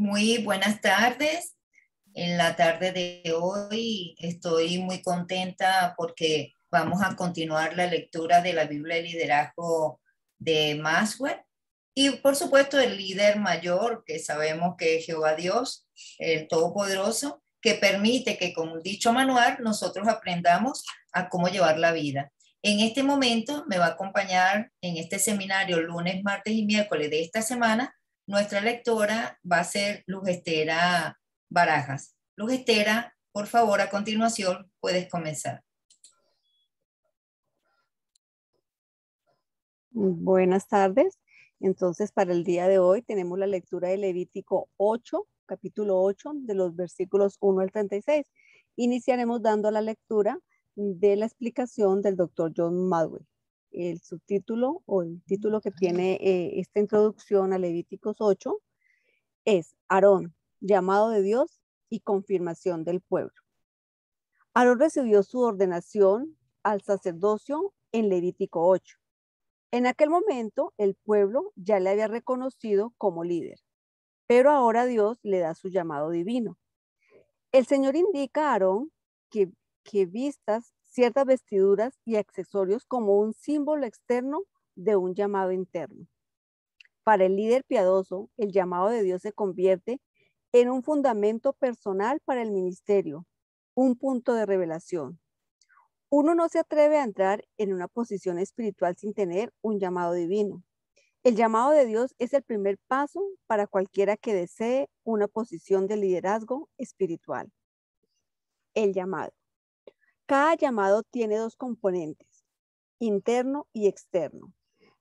Muy buenas tardes. En la tarde de hoy estoy muy contenta porque vamos a continuar la lectura de la Biblia de Liderazgo de Maxwell y por supuesto el líder mayor que sabemos que es Jehová Dios, el Todopoderoso, que permite que con dicho manual nosotros aprendamos a cómo llevar la vida. En este momento me va a acompañar en este seminario lunes, martes y miércoles de esta semana. Nuestra lectora va a ser Luz Estera Barajas. Luz Estera, por favor, a continuación puedes comenzar. Buenas tardes. Entonces, para el día de hoy tenemos la lectura de Levítico 8, capítulo 8, de los versículos 1 al 36. Iniciaremos dando la lectura de la explicación del doctor John Maxwell. El subtítulo o el título que tiene esta introducción a Levíticos 8 es Aarón, llamado de Dios y confirmación del pueblo. Aarón recibió su ordenación al sacerdocio en Levítico 8. En aquel momento, el pueblo ya le había reconocido como líder, pero ahora Dios le da su llamado divino. El Señor indica a Aarón que vistas ciertas vestiduras y accesorios como un símbolo externo de un llamado interno. Para el líder piadoso, el llamado de Dios se convierte en un fundamento personal para el ministerio, un punto de revelación. Uno no se atreve a entrar en una posición espiritual sin tener un llamado divino. El llamado de Dios es el primer paso para cualquiera que desee una posición de liderazgo espiritual. El llamado. Cada llamado tiene dos componentes, interno y externo.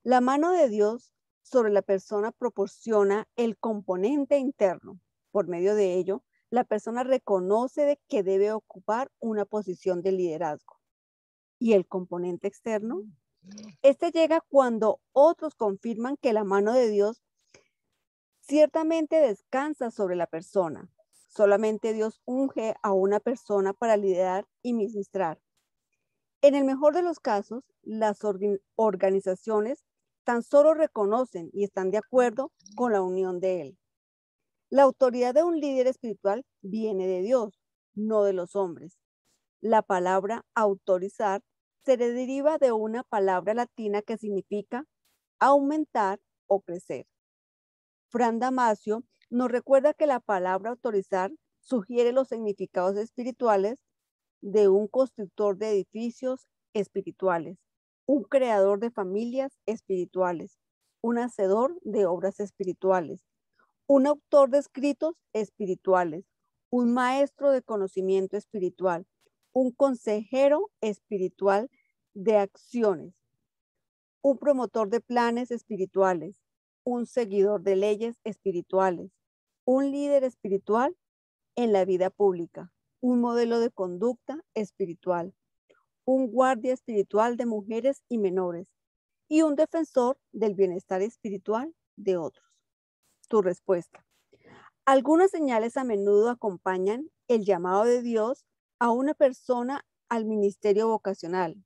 La mano de Dios sobre la persona proporciona el componente interno. Por medio de ello, la persona reconoce que debe ocupar una posición de liderazgo. ¿Y el componente externo? Este llega cuando otros confirman que la mano de Dios ciertamente descansa sobre la persona. Solamente Dios unge a una persona para liderar y ministrar. En el mejor de los casos, las organizaciones tan solo reconocen y están de acuerdo con la unión de él. La autoridad de un líder espiritual viene de Dios, no de los hombres. La palabra autorizar se deriva de una palabra latina que significa aumentar o crecer. Fran Damasio nos recuerda que la palabra autorizar sugiere los significados espirituales de un constructor de edificios espirituales, un creador de familias espirituales, un hacedor de obras espirituales, un autor de escritos espirituales, un maestro de conocimiento espiritual, un consejero espiritual de acciones, un promotor de planes espirituales, un seguidor de leyes espirituales, un líder espiritual en la vida pública, un modelo de conducta espiritual, un guardia espiritual de mujeres y menores y un defensor del bienestar espiritual de otros. Tu respuesta. Algunas señales a menudo acompañan el llamado de Dios a una persona al ministerio vocacional.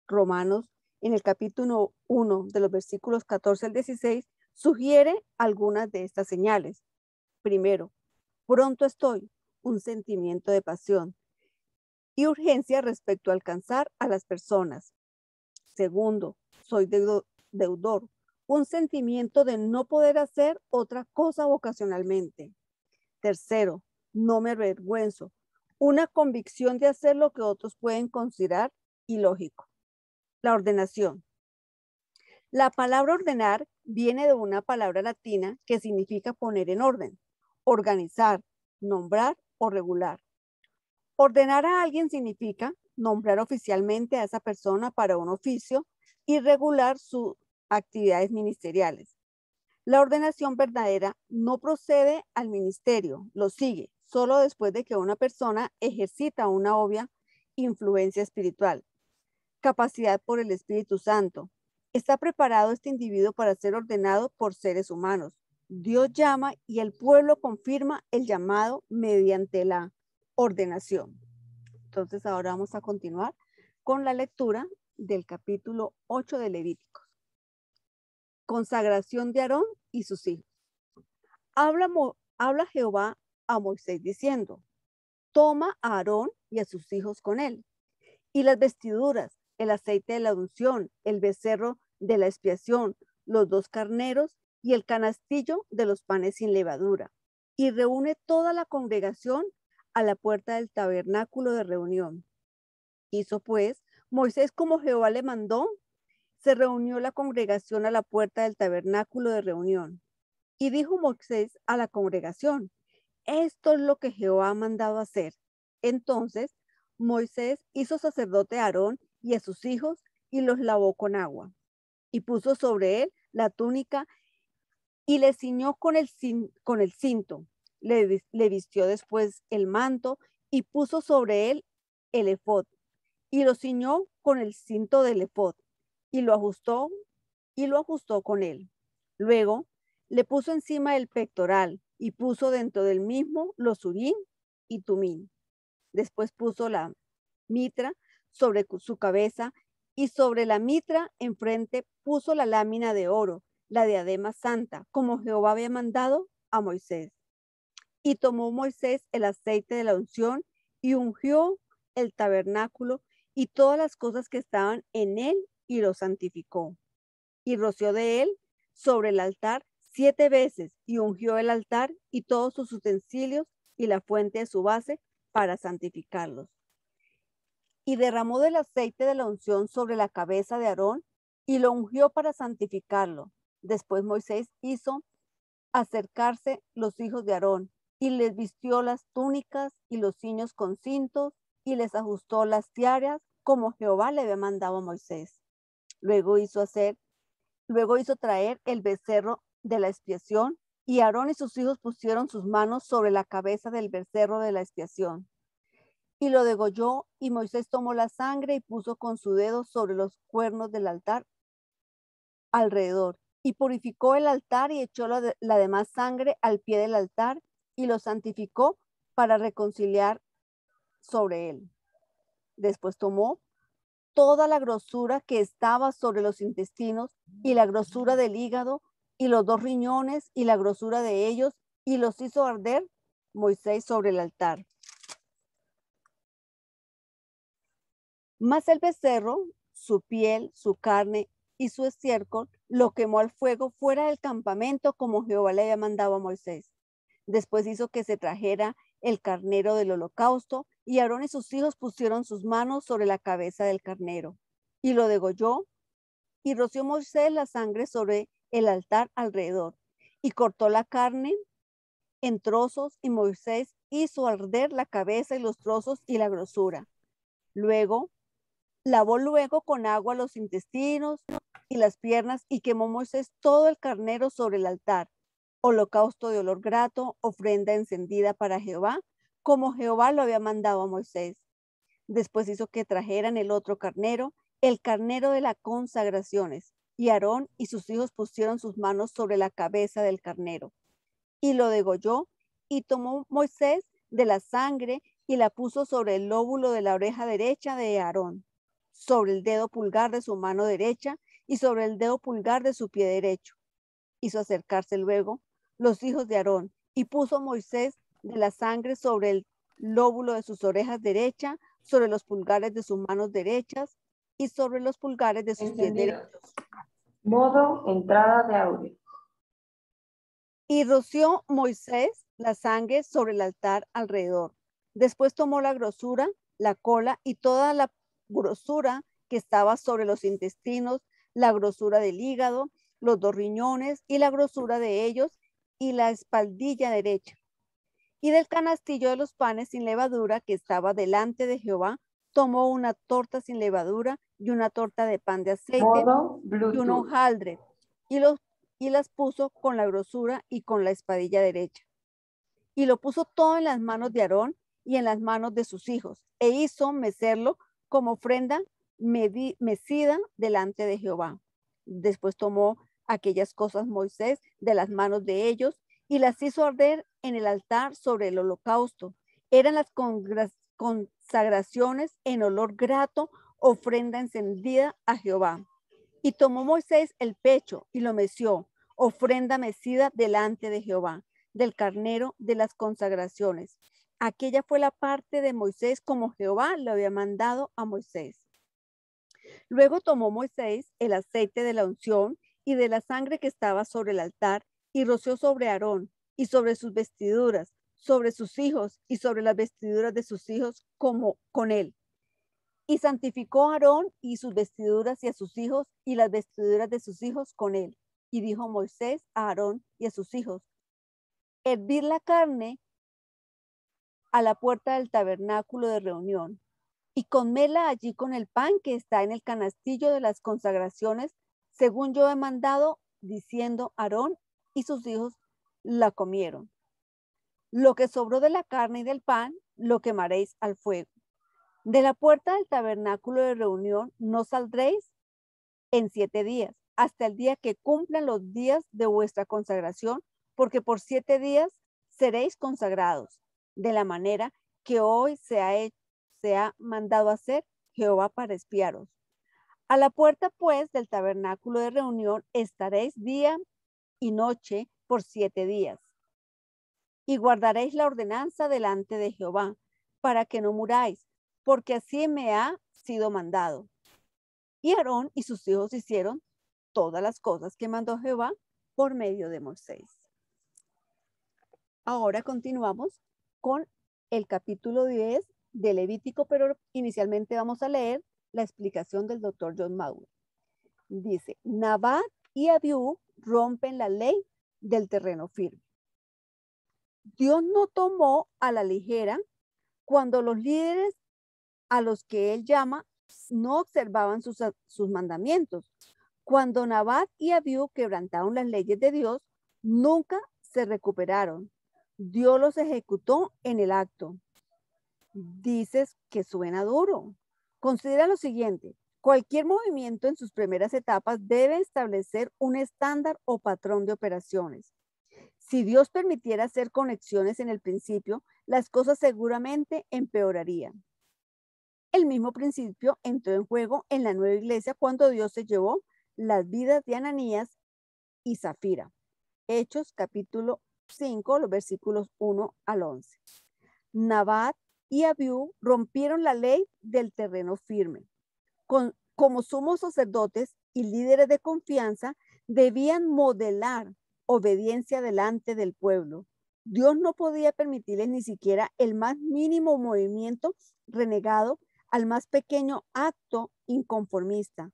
Romanos, en el capítulo 1 de los versículos 14 al 16, sugiere algunas de estas señales. Primero, pronto estoy, un sentimiento de pasión y urgencia respecto a alcanzar a las personas. Segundo, soy deudor, un sentimiento de no poder hacer otra cosa vocacionalmente. Tercero, no me avergüenzo, una convicción de hacer lo que otros pueden considerar ilógico. La ordenación. La palabra ordenar viene de una palabra latina que significa poner en orden, organizar, nombrar o regular. Ordenar a alguien significa nombrar oficialmente a esa persona para un oficio y regular sus actividades ministeriales. La ordenación verdadera no procede al ministerio, lo sigue solo después de que una persona ejercita una obvia influencia espiritual. Capacidad por el Espíritu Santo. Está preparado este individuo para ser ordenado por seres humanos. Dios llama y el pueblo confirma el llamado mediante la ordenación. Entonces ahora vamos a continuar con la lectura del capítulo 8 de Levíticos. Consagración de Aarón y sus hijos. Habla habla Jehová a Moisés diciendo, toma a Aarón y a sus hijos con él, y las vestiduras, el aceite de la unción, el becerro de la expiación, los 2 carneros y el canastillo de los panes sin levadura. Y reúne toda la congregación a la puerta del tabernáculo de reunión. Hizo pues Moisés como Jehová le mandó. Se reunió la congregación a la puerta del tabernáculo de reunión. Y dijo Moisés a la congregación, esto es lo que Jehová ha mandado hacer. Entonces Moisés hizo sacerdote a Aarón y a sus hijos y los lavó con agua. Y puso sobre él la túnica y le ciñó con el cinto. Le vistió después el manto y puso sobre él el efod y lo ciñó con el cinto del efod y lo ajustó con él. Luego le puso encima el pectoral y puso dentro del mismo los urín y tumín. Después puso la mitra sobre su cabeza y sobre la mitra enfrente puso la lámina de oro, la diadema santa, como Jehová había mandado a Moisés. Y tomó Moisés el aceite de la unción y ungió el tabernáculo y todas las cosas que estaban en él y lo santificó. Y roció de él sobre el altar 7 veces y ungió el altar y todos sus utensilios y la fuente de su base para santificarlos. Y derramó del aceite de la unción sobre la cabeza de Aarón y lo ungió para santificarlo. Después Moisés hizo acercarse los hijos de Aarón y les vistió las túnicas y los ciños con cintos y les ajustó las tiaras como Jehová le había mandado a Moisés. Luego hizo traer el becerro de la expiación y Aarón y sus hijos pusieron sus manos sobre la cabeza del becerro de la expiación y lo degolló, y Moisés tomó la sangre y puso con su dedo sobre los cuernos del altar alrededor y purificó el altar y echó la demás sangre al pie del altar y lo santificó para reconciliar sobre él. Después tomó toda la grosura que estaba sobre los intestinos y la grosura del hígado y los 2 riñones y la grosura de ellos y los hizo arder Moisés sobre el altar. Mas el becerro, su piel, su carne y su estiércol lo quemó al fuego fuera del campamento como Jehová le había mandado a Moisés. Después hizo que se trajera el carnero del holocausto y Aarón y sus hijos pusieron sus manos sobre la cabeza del carnero y lo degolló y roció Moisés la sangre sobre el altar alrededor y cortó la carne en trozos y Moisés hizo arder la cabeza y los trozos y la grosura. Lavó luego con agua los intestinos y las piernas y quemó Moisés todo el carnero sobre el altar, holocausto de olor grato, ofrenda encendida para Jehová, como Jehová lo había mandado a Moisés. Después hizo que trajeran el otro carnero, el carnero de las consagraciones, y Aarón y sus hijos pusieron sus manos sobre la cabeza del carnero, y lo degolló, y tomó Moisés de la sangre y la puso sobre el lóbulo de la oreja derecha de Aarón, sobre el dedo pulgar de su mano derecha y sobre el dedo pulgar de su pie derecho. Hizo acercarse luego los hijos de Aarón y puso Moisés de la sangre sobre el lóbulo de sus orejas derecha, sobre los pulgares de sus manos derechas y sobre los pulgares de sus pies derechos. Modo entrada de audio. Y roció Moisés la sangre sobre el altar alrededor. Después tomó la grosura, la cola y toda la grosura que estaba sobre los intestinos, la grosura del hígado, los 2 riñones y la grosura de ellos y la espaldilla derecha. Y del canastillo de los panes sin levadura que estaba delante de Jehová, tomó una torta sin levadura y una torta de pan de aceite y un hojaldre y las puso con la grosura y con la espadilla derecha. Y lo puso todo en las manos de Aarón y en las manos de sus hijos, e hizo mecerlo como ofrenda mecida delante de Jehová. Después tomó aquellas cosas Moisés de las manos de ellos y las hizo arder en el altar sobre el holocausto. Eran las consagraciones en olor grato, ofrenda encendida a Jehová. Y tomó Moisés el pecho y lo meció, ofrenda mecida delante de Jehová. del carnero de las consagraciones. Aquella fue la parte de Moisés como Jehová le había mandado a Moisés. Luego tomó Moisés el aceite de la unción y de la sangre que estaba sobre el altar y roció sobre Aarón y sobre sus vestiduras, sobre sus hijos y sobre las vestiduras de sus hijos como con él. Y santificó a Aarón y sus vestiduras y a sus hijos y las vestiduras de sus hijos con él. Y dijo Moisés a Aarón y a sus hijos: hervir la carne a la puerta del tabernáculo de reunión y comela allí con el pan que está en el canastillo de las consagraciones, según yo he mandado, diciendo: Aarón y sus hijos la comieron. Lo que sobró de la carne y del pan, lo quemaréis al fuego. De la puerta del tabernáculo de reunión no saldréis en 7 días, hasta el día que cumplan los días de vuestra consagración, porque por 7 días seréis consagrados, de la manera que hoy se ha mandado hacer Jehová para espiaros. A la puerta, pues, del tabernáculo de reunión estaréis día y noche por 7 días. Y guardaréis la ordenanza delante de Jehová, para que no muráis, porque así me ha sido mandado. Y Aarón y sus hijos hicieron todas las cosas que mandó Jehová por medio de Moisés. Ahora continuamos con el capítulo 10 de Levítico, pero inicialmente vamos a leer la explicación del doctor John Mauer. Dice: Nabat y Abiú rompen la ley del terreno firme. Dios no tomó a la ligera cuando los líderes a los que él llama no observaban sus mandamientos. Cuando Nabat y Abiú quebrantaron las leyes de Dios, nunca se recuperaron. Dios los ejecutó en el acto. Dices que suena duro. Considera lo siguiente: cualquier movimiento en sus primeras etapas debe establecer un estándar o patrón de operaciones. Si Dios permitiera hacer conexiones en el principio, las cosas seguramente empeorarían. El mismo principio entró en juego en la nueva iglesia cuando Dios se llevó las vidas de Ananías y Zafira. Hechos capítulo 5, los versículos 1 al 11. Nabat y Abiú rompieron la ley del terreno firme. Como sumos sacerdotes y líderes de confianza, debían modelar obediencia delante del pueblo. Dios no podía permitirles ni siquiera el más mínimo movimiento renegado, al más pequeño acto inconformista,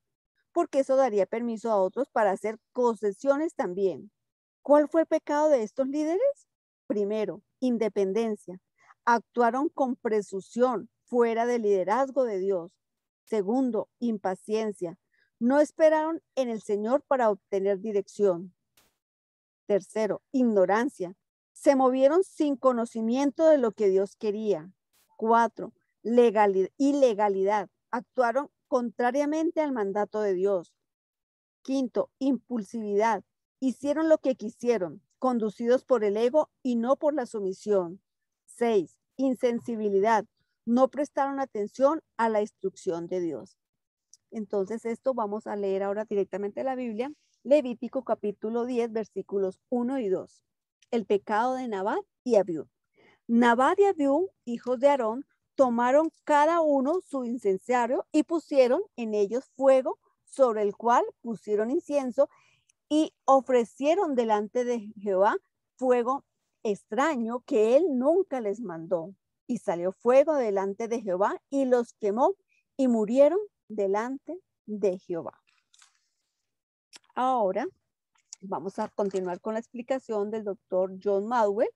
porque eso daría permiso a otros para hacer concesiones también. ¿Cuál fue el pecado de estos líderes? Primero, independencia. Actuaron con presunción, fuera del liderazgo de Dios. Segundo, impaciencia. No esperaron en el Señor para obtener dirección. Tercero, ignorancia. Se movieron sin conocimiento de lo que Dios quería. 4, ilegalidad. Actuaron contrariamente al mandato de Dios. 5, impulsividad. Hicieron lo que quisieron, conducidos por el ego y no por la sumisión. 6, insensibilidad. No prestaron atención a la instrucción de Dios. Entonces esto vamos a leer ahora directamente la Biblia. Levítico capítulo 10, versículos 1 y 2. El pecado de Nabat y Abiú. Nabat y Abiú, hijos de Aarón, tomaron cada uno su incensario y pusieron en ellos fuego, sobre el cual pusieron incienso y ofrecieron delante de Jehová fuego extraño que él nunca les mandó. Y salió fuego delante de Jehová y los quemó y murieron delante de Jehová. Ahora vamos a continuar con la explicación del doctor John Mauer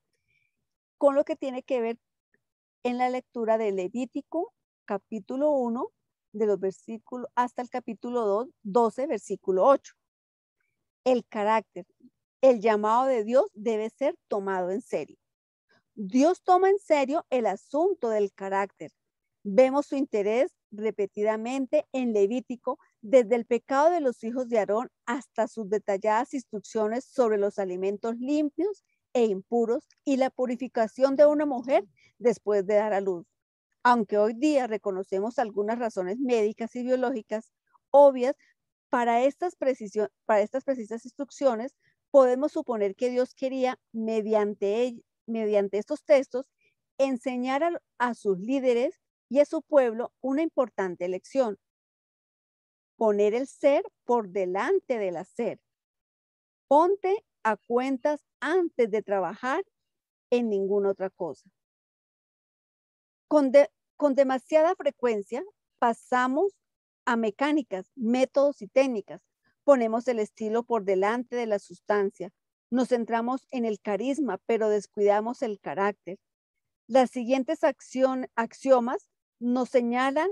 con lo que tiene que ver en la lectura de Levítico capítulo 1 de los versículos hasta el capítulo 12, versículo 8. El carácter, el llamado de Dios debe ser tomado en serio. Dios toma en serio el asunto del carácter. Vemos su interés repetidamente en Levítico, desde el pecado de los hijos de Aarón hasta sus detalladas instrucciones sobre los alimentos limpios e impuros y la purificación de una mujer después de dar a luz. Aunque hoy día reconocemos algunas razones médicas y biológicas obvias para estas precisas instrucciones, podemos suponer que Dios quería, mediante estos textos, enseñar a sus líderes y a su pueblo una importante lección: poner el ser por delante del hacer. Ponte a cuentas antes de trabajar en ninguna otra cosa. Con demasiada frecuencia pasamos a mecánicas, métodos y técnicas. Ponemos el estilo por delante de la sustancia. Nos centramos en el carisma, pero descuidamos el carácter. Las siguientes axiomas nos señalan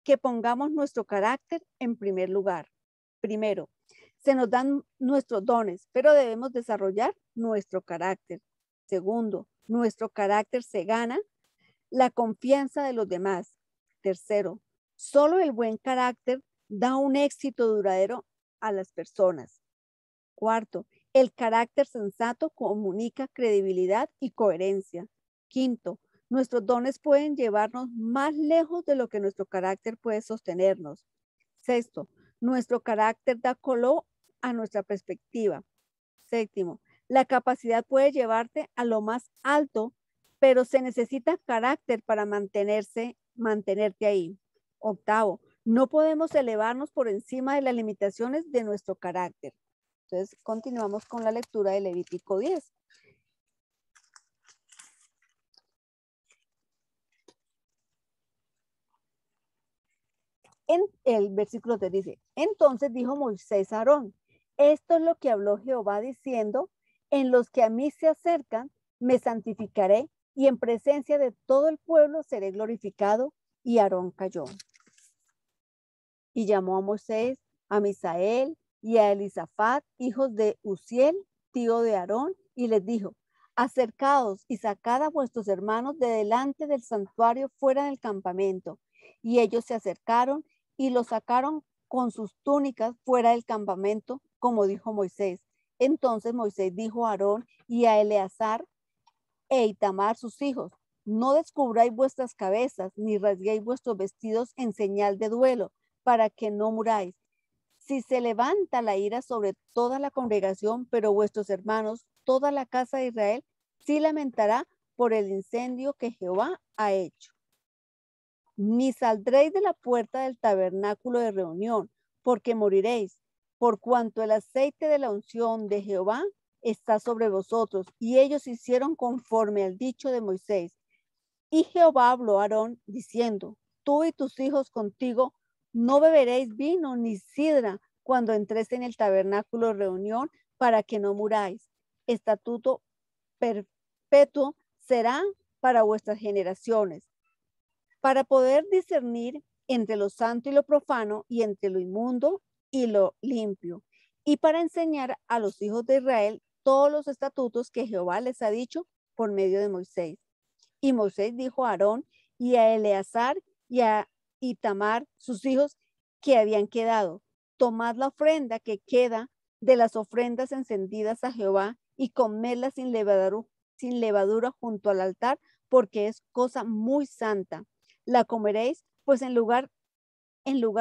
que pongamos nuestro carácter en primer lugar. Primero, se nos dan nuestros dones, pero debemos desarrollar nuestro carácter. Segundo, nuestro carácter se gana la confianza de los demás. Tercero, solo el buen carácter da un éxito duradero a las personas. Cuarto, el carácter sensato comunica credibilidad y coherencia. Quinto, nuestros dones pueden llevarnos más lejos de lo que nuestro carácter puede sostenernos. Sexto, nuestro carácter da color a nuestra perspectiva. Séptimo, la capacidad puede llevarte a lo más alto, pero se necesita carácter para mantenerte ahí. Octavo, no podemos elevarnos por encima de las limitaciones de nuestro carácter. Entonces, continuamos con la lectura de Levítico 10. En el versículo 3 dice: entonces dijo Moisés a Aarón: esto es lo que habló Jehová diciendo: en los que a mí se acercan, me santificaré, y en presencia de todo el pueblo seré glorificado. Y Aarón calló. Y llamó a Moisés, a Misael y a Elisafat, hijos de Uziel, tío de Aarón, y les dijo: acercaos y sacad a vuestros hermanos de delante del santuario fuera del campamento. Y ellos se acercaron y los sacaron con sus túnicas fuera del campamento, como dijo Moisés. Entonces Moisés dijo a Aarón y a Eleazar e Itamar sus hijos: no descubráis vuestras cabezas, ni rasguéis vuestros vestidos en señal de duelo, para que no muráis. Si se levanta la ira sobre toda la congregación, pero vuestros hermanos, toda la casa de Israel, sí lamentará por el incendio que Jehová ha hecho. Ni saldréis de la puerta del tabernáculo de reunión, porque moriréis, por cuanto el aceite de la unción de Jehová está sobre vosotros. Y ellos hicieron conforme al dicho de Moisés. Y Jehová habló a Aarón diciendo: tú y tus hijos contigo no beberéis vino ni sidra cuando entréis en el tabernáculo de reunión, para que no muráis. Estatuto perpetuo será para vuestras generaciones, para poder discernir entre lo santo y lo profano, y entre lo inmundo y lo limpio, y para enseñar a los hijos de Israel todos los estatutos que Jehová les ha dicho por medio de Moisés. Y Moisés dijo a Aarón y a Eleazar y a Itamar, sus hijos, que habían quedado: tomad la ofrenda que queda de las ofrendas encendidas a Jehová y comedla sin levadura junto al altar, porque es cosa muy santa. La comeréis pues en lugar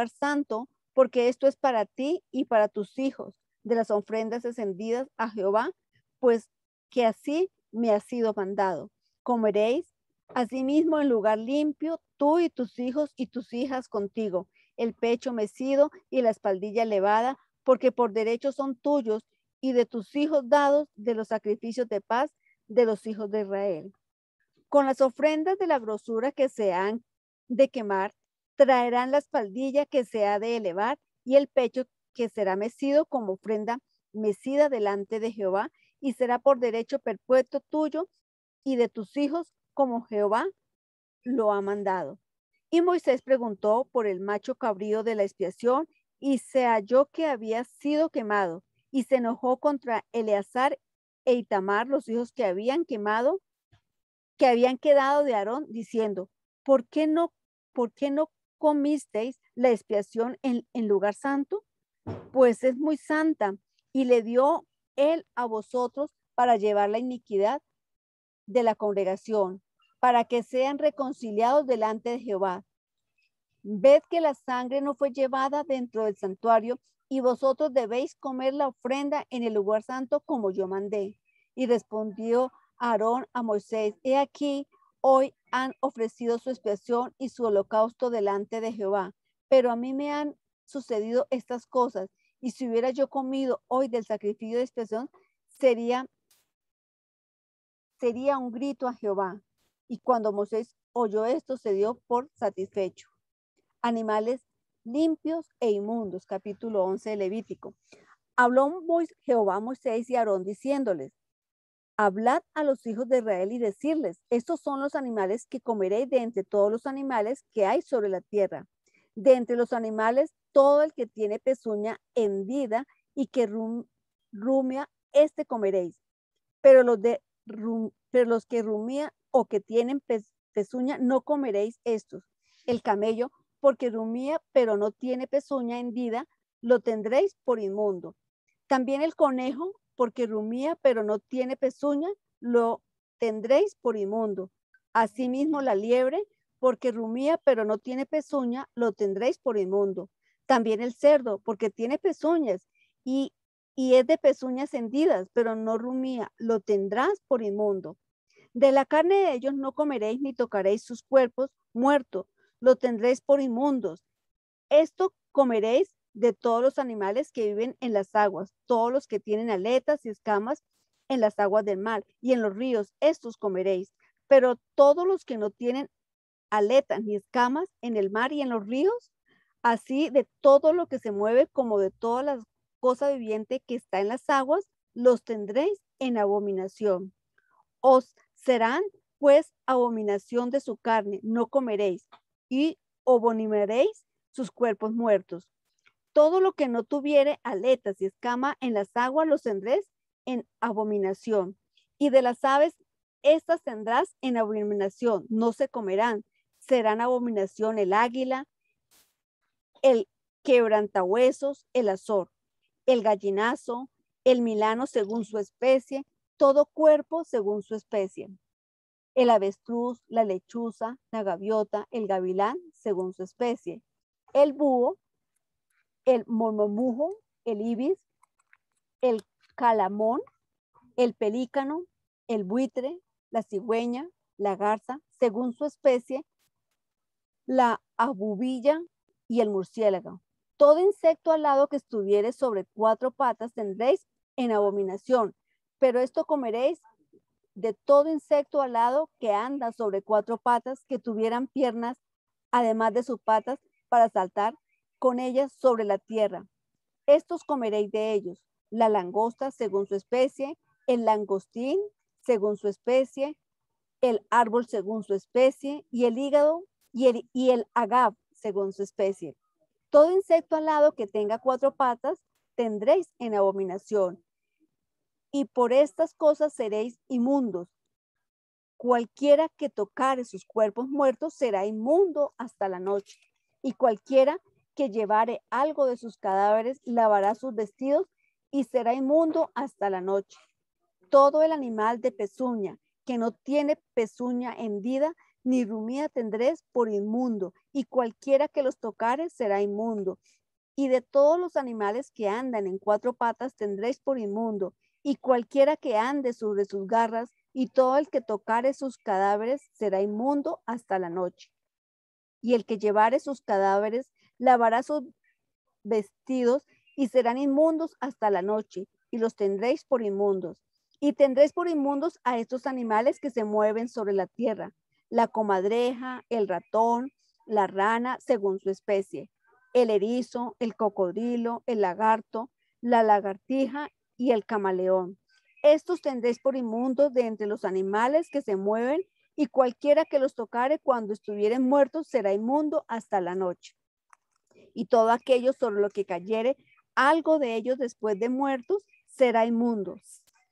santo, porque esto es para ti y para tus hijos, de las ofrendas encendidas a Jehová, pues que así me ha sido mandado. Comeréis asimismo en lugar limpio, tú y tus hijos y tus hijas contigo, el pecho mecido y la espaldilla elevada, porque por derecho son tuyos y de tus hijos dados de los sacrificios de paz de los hijos de Israel. Con las ofrendas de la grosura que se han de quemar, traerán la espaldilla que se ha de elevar y el pecho que será mecido como ofrenda mecida delante de Jehová, y será por derecho perpetuo tuyo y de tus hijos, como Jehová lo ha mandado. Y Moisés preguntó por el macho cabrío de la expiación, y se halló que había sido quemado, y se enojó contra Eleazar e Itamar, los hijos que habían quedado de Aarón, diciendo: ¿por qué no comisteis la expiación en lugar santo? Pues es muy santa, y le dio él a vosotros para llevar la iniquidad de la congregación, para que sean reconciliados delante de Jehová. ved que la sangre no fue llevada dentro del santuario, y vosotros debéis comer la ofrenda en el lugar santo como yo mandé. Y respondió Aarón a Moisés, he aquí, hoy han ofrecido su expiación y su holocausto delante de Jehová, pero a mí me han sucedido estas cosas, y si hubiera yo comido hoy del sacrificio de expiación, sería un grito a Jehová. Y cuando Moisés oyó esto, se dio por satisfecho. Animales limpios e inmundos, capítulo 11 de Levítico. Habló Jehová a Moisés y a Aarón diciéndoles, hablad a los hijos de Israel y decirles, estos son los animales que comeréis de entre todos los animales que hay sobre la tierra. De entre los animales, todo el que tiene pezuña hendida y que rumia, este comeréis. Pero los que rumían o que tienen pezuña, no comeréis estos. El camello, porque rumía, pero no tiene pezuña hendida, lo tendréis por inmundo. También el conejo, porque rumía, pero no tiene pezuña, lo tendréis por inmundo. Asimismo la liebre, porque rumía, pero no tiene pezuña, lo tendréis por inmundo. También el cerdo, porque tiene pezuñas y es de pezuñas hendidas, pero no rumía, lo tendrás por inmundo. De la carne de ellos no comeréis ni tocaréis sus cuerpos muertos, lo tendréis por inmundos. Esto comeréis de todos los animales que viven en las aguas, todos los que tienen aletas y escamas en las aguas del mar y en los ríos, estos comeréis. Pero todos los que no tienen aletas ni escamas en el mar y en los ríos, así de todo lo que se mueve como de todas las cosas vivientes que está en las aguas, los tendréis en abominación. Os serán pues abominación de su carne, no comeréis, y abominaréis sus cuerpos muertos. Todo lo que no tuviere aletas y escama en las aguas los tendréis en abominación. Y de las aves, estas tendrás en abominación, no se comerán. Serán abominación el águila, el quebrantahuesos, el azor, el gallinazo, el milano según su especie, todo cuerpo según su especie. El avestruz, la lechuza, la gaviota, el gavilán según su especie. El búho, el mormomujo, el ibis, el calamón, el pelícano, el buitre, la cigüeña, la garza, según su especie, la abubilla y el murciélago. Todo insecto alado que estuviere sobre 4 patas tendréis en abominación, pero esto comeréis de todo insecto alado que anda sobre 4 patas, que tuvieran piernas, además de sus patas, para saltar con ellas sobre la tierra. Estos comeréis de ellos, la langosta según su especie, el langostín según su especie, el árbol según su especie, y el hígado y el agave según su especie. Todo insecto alado que tenga 4 patas tendréis en abominación, y por estas cosas seréis inmundos. Cualquiera que tocare sus cuerpos muertos será inmundo hasta la noche, y cualquiera que llevare algo de sus cadáveres lavará sus vestidos y será inmundo hasta la noche. Todo el animal de pezuña que no tiene pezuña hendida ni rumía tendréis por inmundo, y cualquiera que los tocare será inmundo. Y de todos los animales que andan en 4 patas tendréis por inmundo, y cualquiera que ande sobre sus garras, y todo el que tocare sus cadáveres será inmundo hasta la noche. Y el que llevare sus cadáveres lavará sus vestidos y serán inmundos hasta la noche, y los tendréis por inmundos. Y tendréis por inmundos a estos animales que se mueven sobre la tierra, la comadreja, el ratón, la rana, según su especie, el erizo, el cocodrilo, el lagarto, la lagartija y el camaleón. Estos tendréis por inmundos de entre los animales que se mueven, y cualquiera que los tocare cuando estuvieren muertos será inmundo hasta la noche. Y todo aquello sobre lo que cayere algo de ellos después de muertos será inmundo,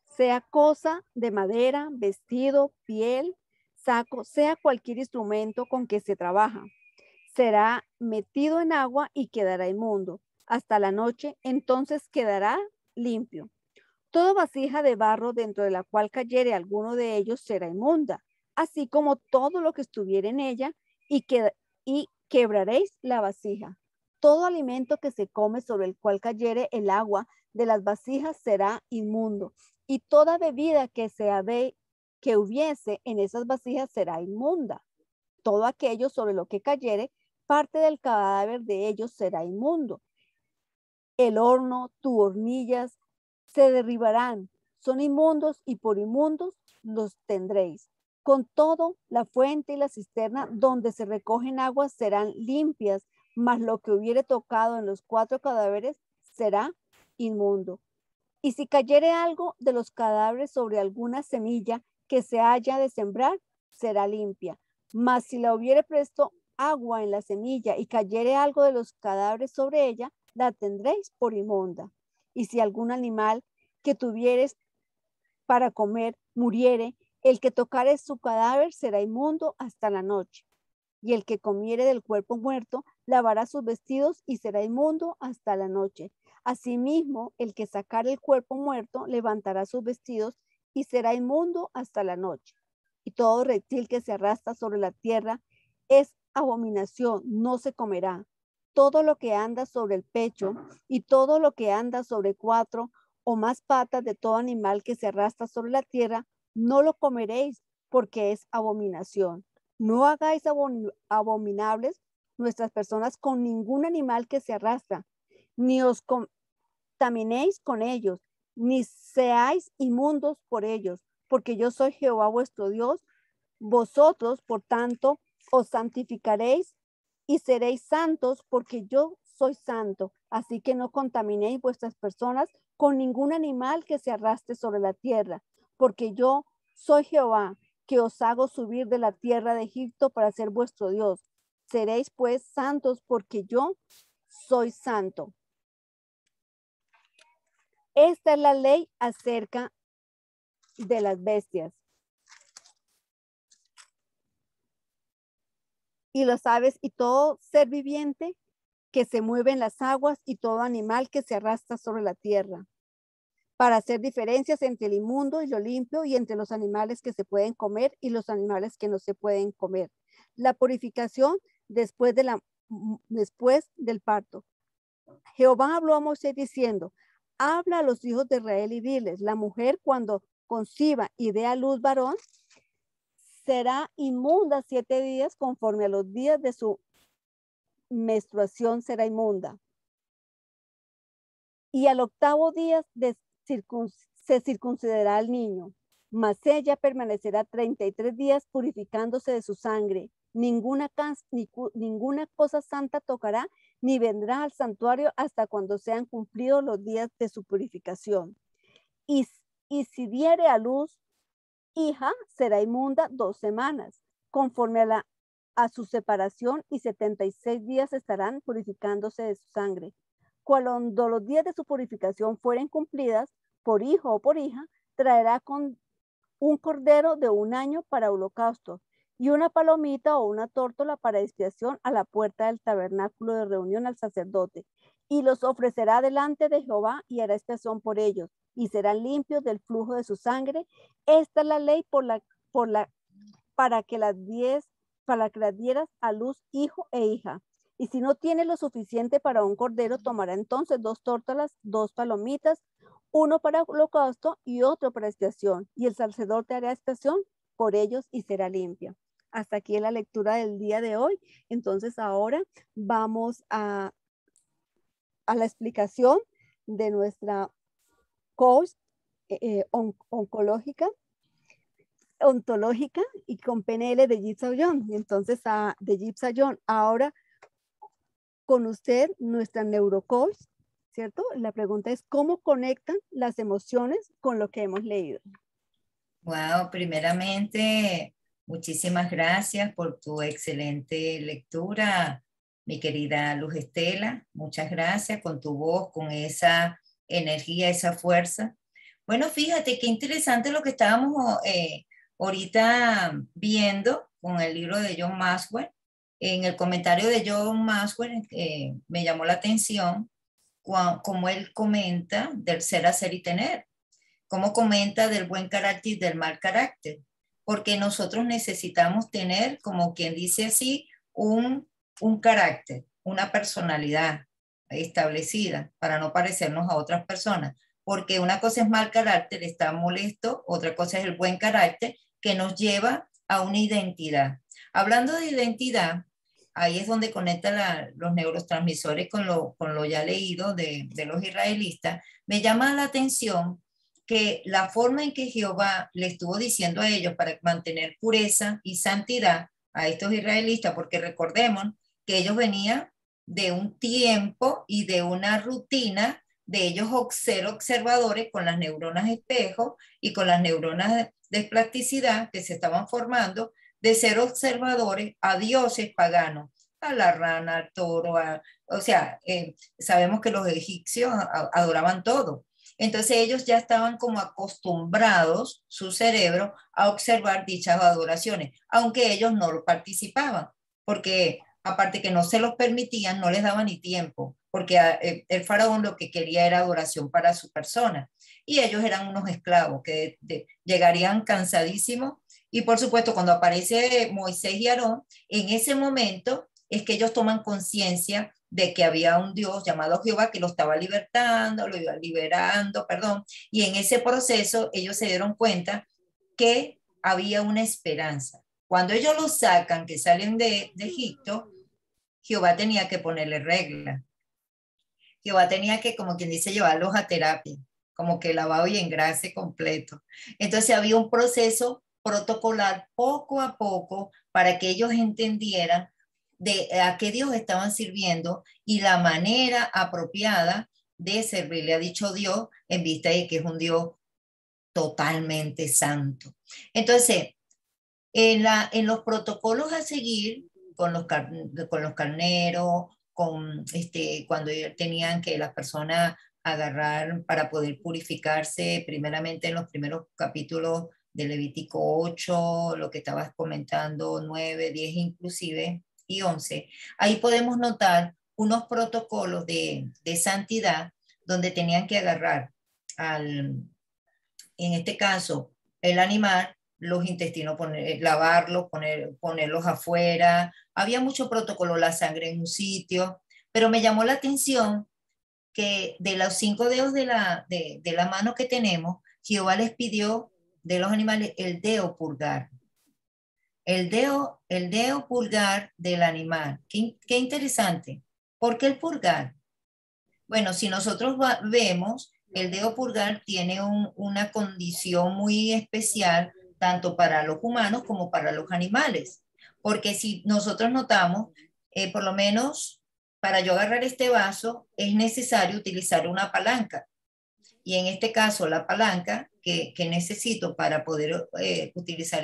sea cosa de madera, vestido, piel, saco, sea cualquier instrumento con que se trabaja. Será metido en agua y quedará inmundo hasta la noche, entonces quedará limpio. Toda vasija de barro dentro de la cual cayere alguno de ellos será inmunda, así como todo lo que estuviera en ella, y quebraréis la vasija. Todo alimento que se come sobre el cual cayere el agua de las vasijas será inmundo, y toda bebida que hubiese en esas vasijas será inmunda. Todo aquello sobre lo que cayere, parte del cadáver de ellos será inmundo. El horno, tus hornillas, se derribarán, son inmundos y por inmundos los tendréis. Con todo, la fuente y la cisterna donde se recogen aguas serán limpias, mas lo que hubiere tocado en los 4 cadáveres será inmundo. Y si cayere algo de los cadáveres sobre alguna semilla que se haya de sembrar, será limpia. Mas si la hubiere puesto agua en la semilla y cayere algo de los cadáveres sobre ella, la tendréis por inmunda. Y si algún animal que tuvieres para comer muriere, el que tocare su cadáver será inmundo hasta la noche. Y el que comiere del cuerpo muerto lavará sus vestidos y será inmundo hasta la noche. Asimismo, el que sacare el cuerpo muerto levantará sus vestidos y será inmundo hasta la noche. Y todo reptil que se arrastra sobre la tierra es abominación, no se comerá. Todo lo que anda sobre el pecho y todo lo que anda sobre 4 o más patas de todo animal que se arrastra sobre la tierra, no lo comeréis, porque es abominación. No hagáis abominables nuestras personas con ningún animal que se arrastra, ni os contaminéis con ellos, ni seáis inmundos por ellos, porque yo soy Jehová vuestro Dios. Vosotros, por tanto, os santificaréis y seréis santos, porque yo soy santo. Así que no contaminéis vuestras personas con ningún animal que se arrastre sobre la tierra, porque yo soy Jehová, que os hago subir de la tierra de Egipto para ser vuestro Dios. Seréis pues santos, porque yo soy santo. Esta es la ley acerca de las bestias y las aves y todo ser viviente que se mueve en las aguas y todo animal que se arrastra sobre la tierra, para hacer diferencias entre el inmundo y lo limpio y entre los animales que se pueden comer y los animales que no se pueden comer. La purificación después del parto. Jehová habló a Moisés diciendo: habla a los hijos de Israel y diles: la mujer cuando conciba y dé a luz varón, será inmunda 7 días, conforme a los días de su menstruación será inmunda. Y al 8º día se circuncidará al niño, mas ella permanecerá 33 días purificándose de su sangre. Ninguna cosa santa tocará, ni vendrá al santuario hasta cuando sean cumplidos los días de su purificación. Y si diere a luz hija, será inmunda 2 semanas, conforme a su separación, y 76 días estarán purificándose de su sangre. Cuando los días de su purificación fueren cumplidas, por hijo o por hija, traerá con un cordero de 1 año para holocausto y una palomita o una tórtola para expiación a la puerta del tabernáculo de reunión al sacerdote, y los ofrecerá delante de Jehová y hará expiación por ellos, y serán limpios del flujo de su sangre. Esta es la ley para que las dieras a luz hijo e hija. Y si no tiene lo suficiente para un cordero, tomará entonces 2 tórtolas, 2 palomitas, uno para holocausto y otro para expiación. Y el sacerdote hará expiación por ellos y será limpia. Hasta aquí la lectura del día de hoy. Entonces ahora vamos a la explicación de nuestra coach ontológica y con PNL de Jeep Sayon. Entonces, de Jeep Sayon, ahora con usted, nuestra neurocoach, ¿cierto? La pregunta es: ¿cómo conectan las emociones con lo que hemos leído? Wow, primeramente, muchísimas gracias por tu excelente lectura, mi querida Luz Estela. Muchas gracias con tu voz, con esa energía, esa fuerza. Bueno, fíjate qué interesante lo que estábamos ahorita viendo con el libro de John Maxwell. En el comentario de John Maxwell me llamó la atención como él comenta del ser, hacer y tener, como comenta del buen carácter y del mal carácter, porque nosotros necesitamos tener, como quien dice así, un un carácter, una personalidad establecida para no parecernos a otras personas. Porque una cosa es mal carácter, está molesto, otra cosa es el buen carácter que nos lleva a una identidad. Hablando de identidad, ahí es donde conectan los neurotransmisores con lo ya leído de los israelitas. Me llama la atención que la forma en que Jehová le estuvo diciendo a ellos para mantener pureza y santidad a estos israelitas, porque recordemos que ellos venían de un tiempo y de una rutina de ellos ser observadores con las neuronas espejo y con las neuronas de plasticidad que se estaban formando, de ser observadores a dioses paganos, a la rana, al toro, o sea, sabemos que los egipcios adoraban todo. Entonces ellos ya estaban como acostumbrados, su cerebro, a observar dichas adoraciones, aunque ellos no lo participaban, porque aparte que no se los permitían, no les daba ni tiempo, porque el faraón lo que quería era adoración para su persona. Y ellos eran unos esclavos que llegarían cansadísimos. Y por supuesto, cuando aparece Moisés y Aarón, en ese momento es que ellos toman conciencia de que había un Dios llamado Jehová que lo estaba libertando, lo iba liberando, perdón. Y en ese proceso ellos se dieron cuenta que había una esperanza. Cuando ellos lo sacan, que salen de Egipto, Jehová tenía que ponerle regla. Jehová tenía que, como quien dice, llevarlos a terapia, como que lavado y engrase completo. Entonces había un proceso protocolar poco a poco para que ellos entendieran de a qué Dios estaban sirviendo y la manera apropiada de servirle a dicho Dios en vista de que es un Dios totalmente santo. Entonces, en los protocolos a seguir con los carneros, cuando tenían que las personas agarrar para poder purificarse, primeramente en los primeros capítulos de Levítico 8, lo que estabas comentando, 9, 10 inclusive, y 11, ahí podemos notar unos protocolos de santidad donde tenían que agarrar en este caso, el animal, los intestinos, lavarlos, ponerlos afuera. Había mucho protocolo, la sangre en un sitio, pero me llamó la atención que de los 5 dedos de la mano que tenemos, Jehová les pidió de los animales el dedo pulgar. El dedo pulgar del animal. Qué interesante. ¿Por qué el pulgar? Bueno, si nosotros vemos, el dedo pulgar tiene una condición muy especial tanto para los humanos como para los animales. Porque si nosotros notamos, por lo menos para yo agarrar este vaso es necesario utilizar una palanca. Y en este caso, la palanca que necesito para poder utilizar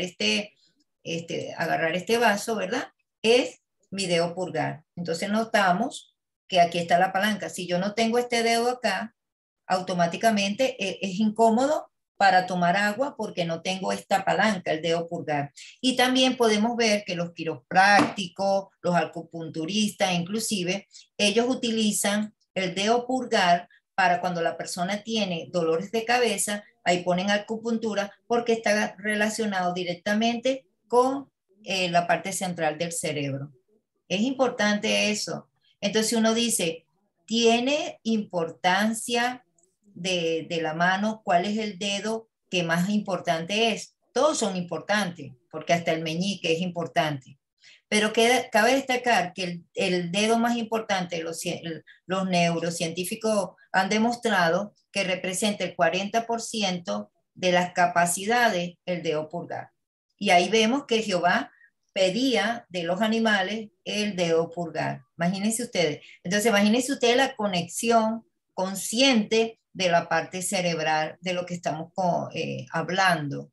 agarrar este vaso, ¿verdad? Es mi dedo pulgar. Entonces notamos que aquí está la palanca. Si yo no tengo este dedo acá, automáticamente es incómodo para tomar agua porque no tengo esta palanca, el dedo pulgar. Y también podemos ver que los quiroprácticos, los acupunturistas, inclusive, ellos utilizan el dedo pulgar para cuando la persona tiene dolores de cabeza, ahí ponen acupuntura porque está relacionado directamente con la parte central del cerebro. Es importante eso. Entonces uno dice, ¿tiene importancia de la mano? ¿Cuál es el dedo que más importante es? Todos son importantes, porque hasta el meñique es importante. Pero cabe destacar que el dedo más importante, los neurocientíficos han demostrado que representa el 40% de las capacidades el dedo pulgar. Y ahí vemos que Jehová pedía de los animales el dedo pulgar. Imagínense ustedes. Entonces, imagínense ustedes la conexión consciente de la parte cerebral de lo que estamos hablando.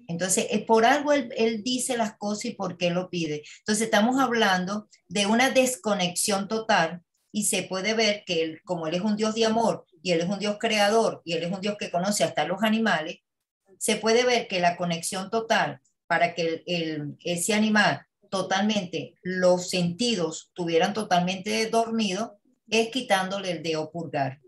Entonces, por algo él dice las cosas y por qué lo pide. Entonces, estamos hablando de una desconexión total y se puede ver que él, como él es un Dios de amor y él es un Dios creador y él es un Dios que conoce hasta los animales, se puede ver que la conexión total para que ese animal totalmente, los sentidos tuvieran totalmente dormido, es quitándole el dedo pulgar.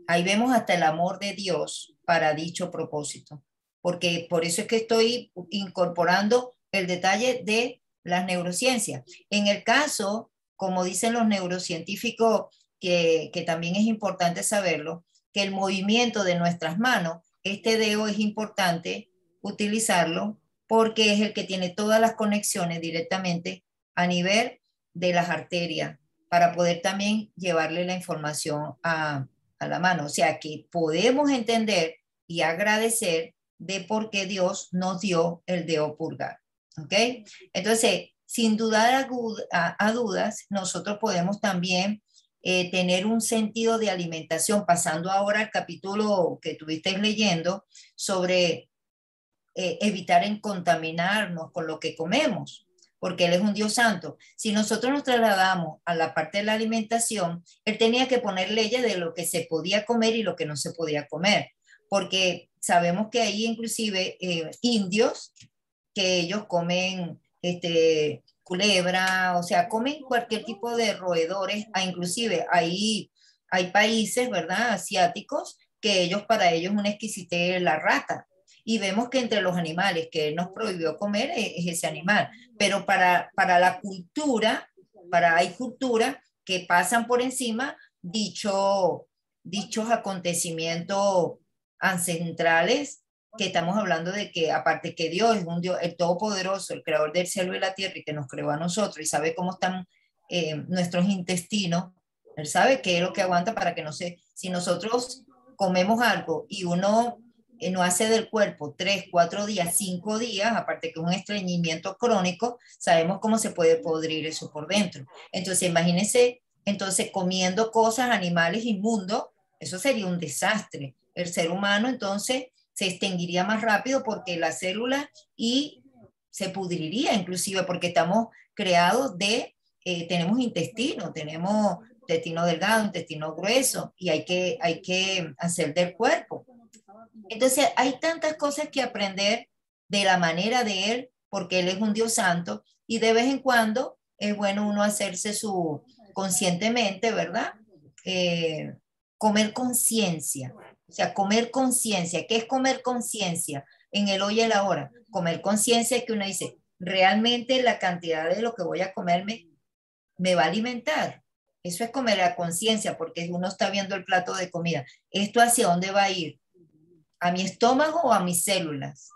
Ahí vemos hasta el amor de Dios para dicho propósito. Porque por eso es que estoy incorporando el detalle de las neurociencias. En el caso, como dicen los neurocientíficos, que también es importante saberlo, que el movimiento de nuestras manos, este dedo es importante utilizarlo porque es el que tiene todas las conexiones directamente a nivel de las arterias para poder también llevarle la información a la mano. O sea que podemos entender y agradecer de por qué Dios nos dio el dedo pulgar. ¿Ok? Entonces, sin dudar a dudas, nosotros podemos también tener un sentido de alimentación, pasando ahora al capítulo que estuviste leyendo sobre evitar en contaminarnos con lo que comemos, porque Él es un Dios santo. Si nosotros nos trasladamos a la parte de la alimentación, Él tenía que poner leyes de lo que se podía comer y lo que no se podía comer, porque sabemos que hay inclusive indios que ellos comen culebra, o sea, comen cualquier tipo de roedores, inclusive hay países, ¿verdad?, asiáticos, que para ellos es una exquisitez la rata. Y vemos que entre los animales que él nos prohibió comer es ese animal. Pero para la cultura, hay culturas que pasan por encima dichos acontecimientos ancestrales, que estamos hablando de que aparte que Dios es un Dios, el Todopoderoso, el creador del cielo y la tierra y que nos creó a nosotros y sabe cómo están nuestros intestinos, Él sabe qué es lo que aguanta para que no se, si nosotros comemos algo y uno no hace del cuerpo 3, 4 días, 5 días, aparte que es un estreñimiento crónico, sabemos cómo se puede podrir eso por dentro. Entonces, imagínense, entonces comiendo cosas, animales inmundos, eso sería un desastre. El ser humano entonces se extinguiría más rápido porque la célula y se pudriría inclusive porque estamos creados tenemos intestino delgado, intestino grueso y hay que hacer del cuerpo. Entonces hay tantas cosas que aprender de la manera de Él porque Él es un Dios santo y de vez en cuando es bueno uno hacerse conscientemente, ¿verdad? Comer conciencia. O sea, comer conciencia. ¿Qué es comer conciencia? En el hoy y el ahora. Comer conciencia es que uno dice, realmente la cantidad de lo que voy a comerme me va a alimentar. Eso es comer a conciencia, porque uno está viendo el plato de comida. ¿Esto hacia dónde va a ir? ¿A mi estómago o a mis células?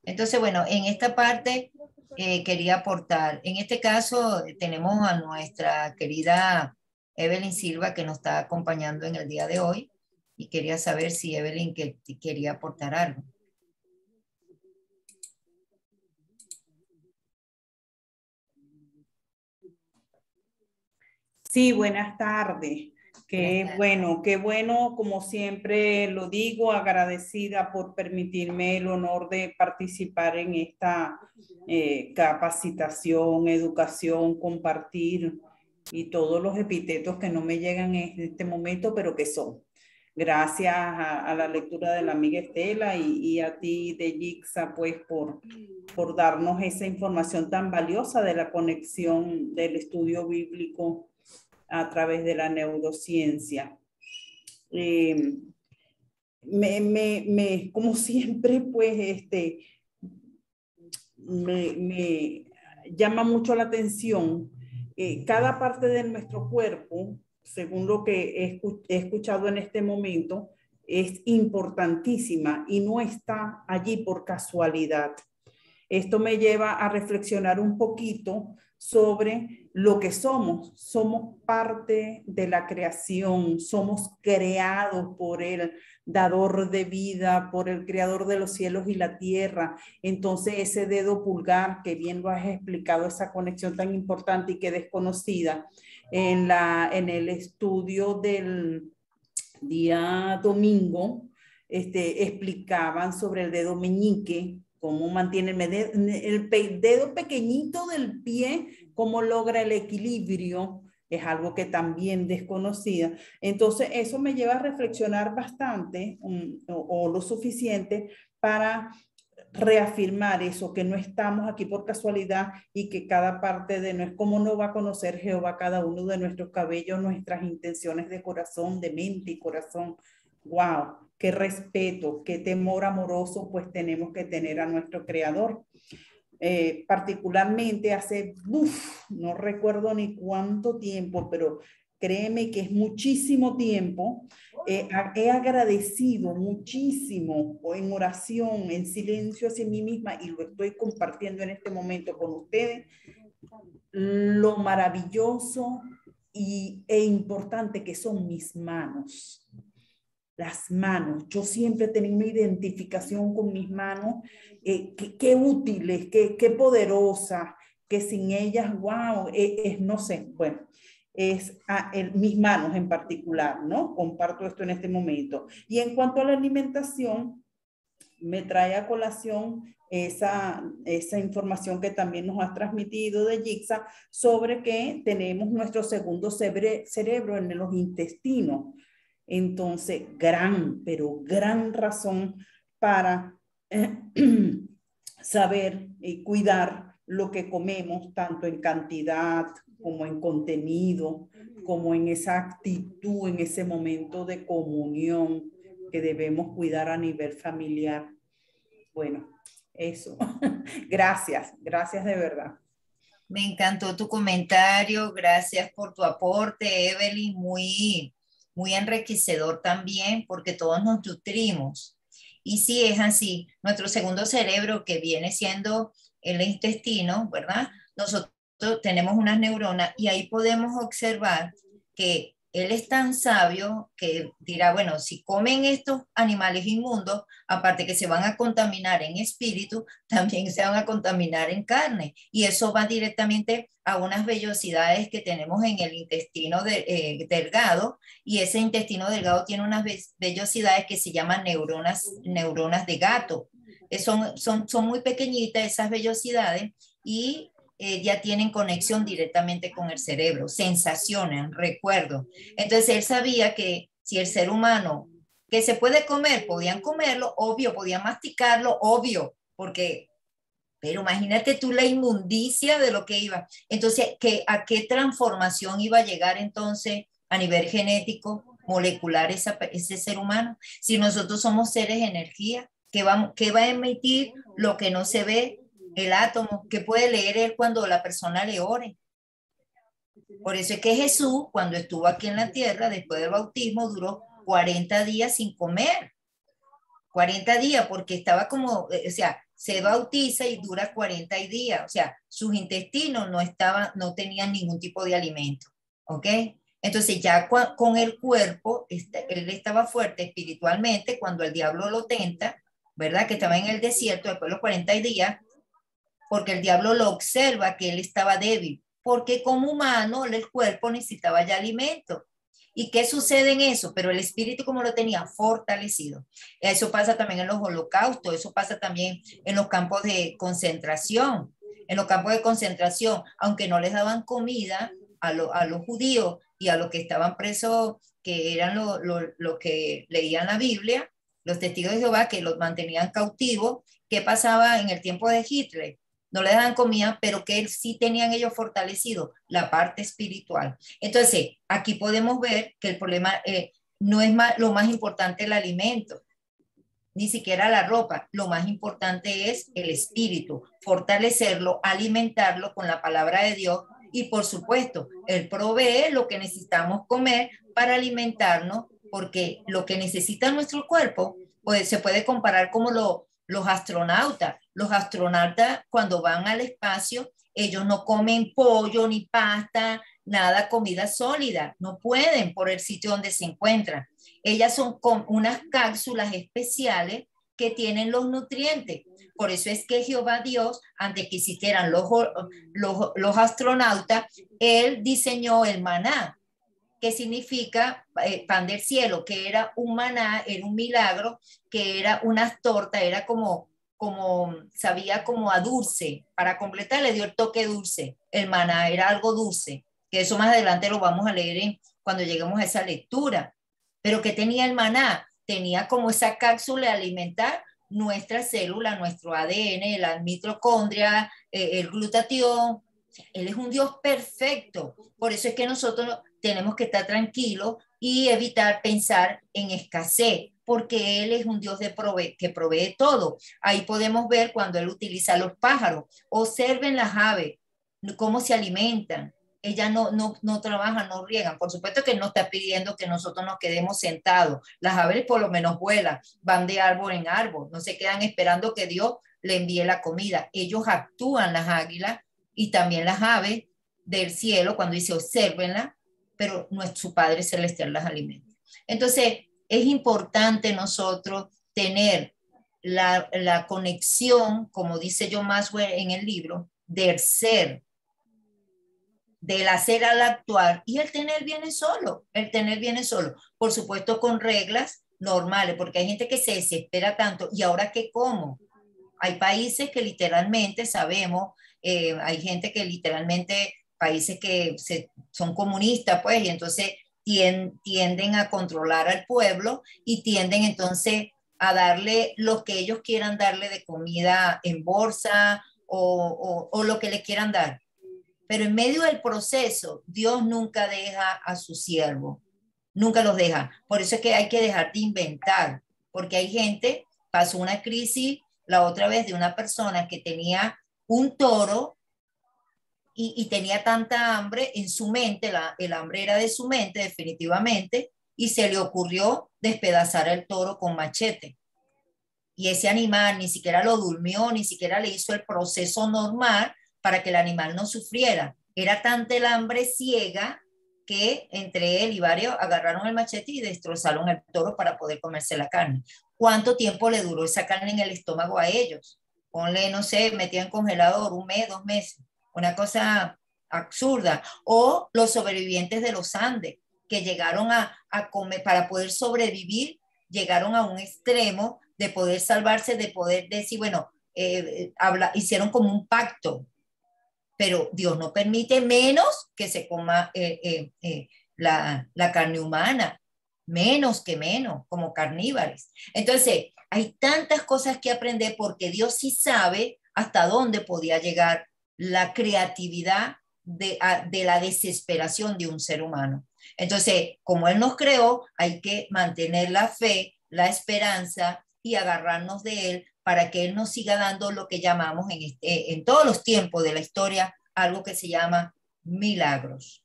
Entonces, bueno, en esta parte quería aportar. En este caso tenemos a nuestra querida Evelyn Silva que nos está acompañando en el día de hoy y quería saber si Evelyn quería aportar algo. Sí, buenas tardes. Qué bueno, como siempre lo digo, agradecida por permitirme el honor de participar en esta capacitación, educación, compartir y todos los epítetos que no me llegan en este momento, pero que son. Gracias a la lectura de la amiga Estela y a ti, de Yixa, pues por darnos esa información tan valiosa de la conexión del estudio bíblico a través de la neurociencia. Como siempre, pues, me llama mucho la atención cada parte de nuestro cuerpo, según lo que he escuchado en este momento, es importantísima y no está allí por casualidad. Esto me lleva a reflexionar un poquito sobre lo que somos. Somos parte de la creación, somos creados por el dador de vida, por el creador de los cielos y la tierra. Entonces ese dedo pulgar, que bien lo has explicado, esa conexión tan importante y que desconocida, en el estudio del día domingo, explicaban sobre el dedo meñique, cómo mantiene el dedo pequeñito del pie, cómo logra el equilibrio, es algo que también desconocía. Entonces, eso me lleva a reflexionar bastante o lo suficiente para reafirmar eso, que no estamos aquí por casualidad y que cada parte de nosotros, cómo no va a conocer Jehová cada uno de nuestros cabellos, nuestras intenciones de corazón, de mente y corazón. ¡Wow! Qué respeto, qué temor amoroso pues tenemos que tener a nuestro Creador. particularmente hace, no recuerdo ni cuánto tiempo, pero créeme que es muchísimo tiempo, he agradecido muchísimo en oración, en silencio hacia mí misma, y lo estoy compartiendo en este momento con ustedes, lo maravilloso e importante que son mis manos. Las manos, yo siempre he tenido una identificación con mis manos, qué útiles, qué poderosas, que sin ellas, wow, no sé, bueno, mis manos en particular, ¿no? Comparto esto en este momento. Y en cuanto a la alimentación, me trae a colación esa información que también nos ha transmitido de Yixa sobre que tenemos nuestro segundo cerebro en los intestinos. Entonces, pero gran razón para saber y cuidar lo que comemos, tanto en cantidad como en contenido, como en esa actitud, en ese momento de comunión que debemos cuidar a nivel familiar. Bueno, eso. Gracias de verdad. Me encantó tu comentario, gracias por tu aporte, Evelyn, muy enriquecedor también, porque todos nos nutrimos. Y sí, es así, nuestro segundo cerebro, que viene siendo el intestino, ¿verdad? Nosotros tenemos unas neuronas y ahí podemos observar que él es tan sabio que dirá, bueno, si comen estos animales inmundos, aparte que se van a contaminar en espíritu, también se van a contaminar en carne. Y eso va directamente a unas vellosidades que tenemos en el intestino delgado, y ese intestino delgado tiene unas vellosidades que se llaman neuronas de gato. Son muy pequeñitas esas vellosidades y ya tienen conexión directamente con el cerebro, sensaciones, recuerdos. Entonces él sabía que si el ser humano que se puede comer, podían comerlo, obvio, podían masticarlo, obvio, porque, pero imagínate tú la inmundicia de lo que iba. Entonces, ¿a qué transformación iba a llegar entonces a nivel genético, molecular, ese ser humano? Si nosotros somos seres de energía, ¿qué va a emitir lo que no se ve? El átomo, ¿qué puede leer él cuando la persona le ore? Por eso es que Jesús, cuando estuvo aquí en la tierra, después del bautismo, duró 40 días sin comer. 40 días, porque estaba como, o sea, se bautiza y dura 40 días. O sea, sus intestinos no tenían ningún tipo de alimento. ¿Ok? Entonces ya con el cuerpo, él estaba fuerte espiritualmente cuando el diablo lo tenta, ¿verdad? Que estaba en el desierto después de los 40 días, porque el diablo lo observa que él estaba débil, porque como humano el cuerpo necesitaba ya alimento. ¿Y qué sucede en eso? Pero el espíritu como lo tenía fortalecido. Eso pasa también en los holocaustos, eso pasa también en los campos de concentración. En los campos de concentración, aunque no les daban comida a los judíos y a los que estaban presos, que eran los que leían la Biblia, los testigos de Jehová, que los mantenían cautivos. ¿Qué pasaba en el tiempo de Hitler? No le daban comida, pero que sí tenían ellos fortalecido la parte espiritual. Entonces, aquí podemos ver que el problema no es lo más importante el alimento, ni siquiera la ropa. Lo más importante es el espíritu, fortalecerlo, alimentarlo con la palabra de Dios, y por supuesto, Él provee lo que necesitamos comer para alimentarnos, porque lo que necesita nuestro cuerpo, pues se puede comparar como los astronautas. Los astronautas cuando van al espacio, ellos no comen pollo ni pasta, nada, comida sólida, no pueden por el sitio donde se encuentran. Ellas son con unas cápsulas especiales que tienen los nutrientes. Por eso es que Jehová Dios, antes que existieran los astronautas, Él diseñó el maná, que significa pan del cielo, que era un maná, era un milagro, que era unas tortas, era como sabía como a dulce. Para completar le dio el toque dulce. El maná era algo dulce, que eso más adelante lo vamos a leer cuando lleguemos a esa lectura. Pero ¿qué tenía el maná? Tenía como esa cápsula alimentar nuestra célula, nuestro ADN, la mitocondria, el glutatión. Él es un Dios perfecto. Por eso es que nosotros tenemos que estar tranquilos y evitar pensar en escasez, porque Él es un Dios que provee todo. Ahí podemos ver cuando Él utiliza a los pájaros. Observen las aves, cómo se alimentan. Ellas no trabajan, no riegan. Por supuesto que Él no está pidiendo que nosotros nos quedemos sentados. Las aves por lo menos vuelan, van de árbol en árbol, no se quedan esperando que Dios le envíe la comida. Ellos actúan, las águilas y también las aves del cielo, cuando dice obsérvenla, pero su Padre Celestial las alimenta. Entonces, es importante nosotros tener la conexión, como dice John Maxwell en el libro, del ser, del hacer al actuar, y el tener viene solo, por supuesto con reglas normales, porque hay gente que se desespera tanto, y ahora qué como. Hay países que literalmente sabemos, hay gente que literalmente, países que son comunistas, pues, y entonces tienden a controlar al pueblo y tienden entonces a darle lo que ellos quieran darle de comida en bolsa o lo que le quieran dar. Pero en medio del proceso, Dios nunca deja a su siervo, nunca los deja. Por eso es que hay que dejar de inventar, porque hay gente, pasó una crisis la otra vez de una persona que tenía un toro y tenía tanta hambre en su mente, el hambre era de su mente definitivamente, y se le ocurrió despedazar el toro con machete. Y ese animal ni siquiera lo durmió, ni siquiera le hizo el proceso normal para que el animal no sufriera. Era tanta el hambre ciega que entre él y varios agarraron el machete y destrozaron el toro para poder comerse la carne. ¿Cuánto tiempo le duró esa carne en el estómago a ellos? Ponle, no sé, metían en congelador 1 mes, 2 meses. Una cosa absurda. O los sobrevivientes de los Andes, que llegaron a comer, para poder sobrevivir, llegaron a un extremo de poder salvarse, de poder decir, bueno, hicieron como un pacto, pero Dios no permite menos que se coma la carne humana, menos, como carnívoros. Entonces, hay tantas cosas que aprender porque Dios sí sabe hasta dónde podía llegar la creatividad de la desesperación de un ser humano. Entonces, como Él nos creó, hay que mantener la fe, la esperanza y agarrarnos de Él para que Él nos siga dando lo que llamamos en todos los tiempos de la historia, algo que se llama milagros.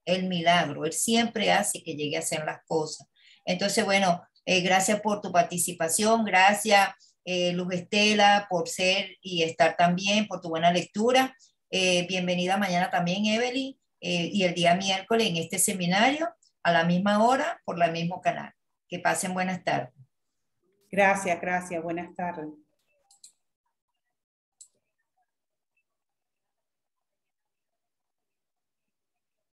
El milagro, Él siempre hace que llegue a hacer las cosas. Entonces, bueno, gracias por tu participación, gracias Luz Estela por ser y estar también, por tu buena lectura. Bienvenida mañana también, Evelyn, y el día miércoles en este seminario a la misma hora por el mismo canal. Que pasen buenas tardes. Gracias, buenas tardes.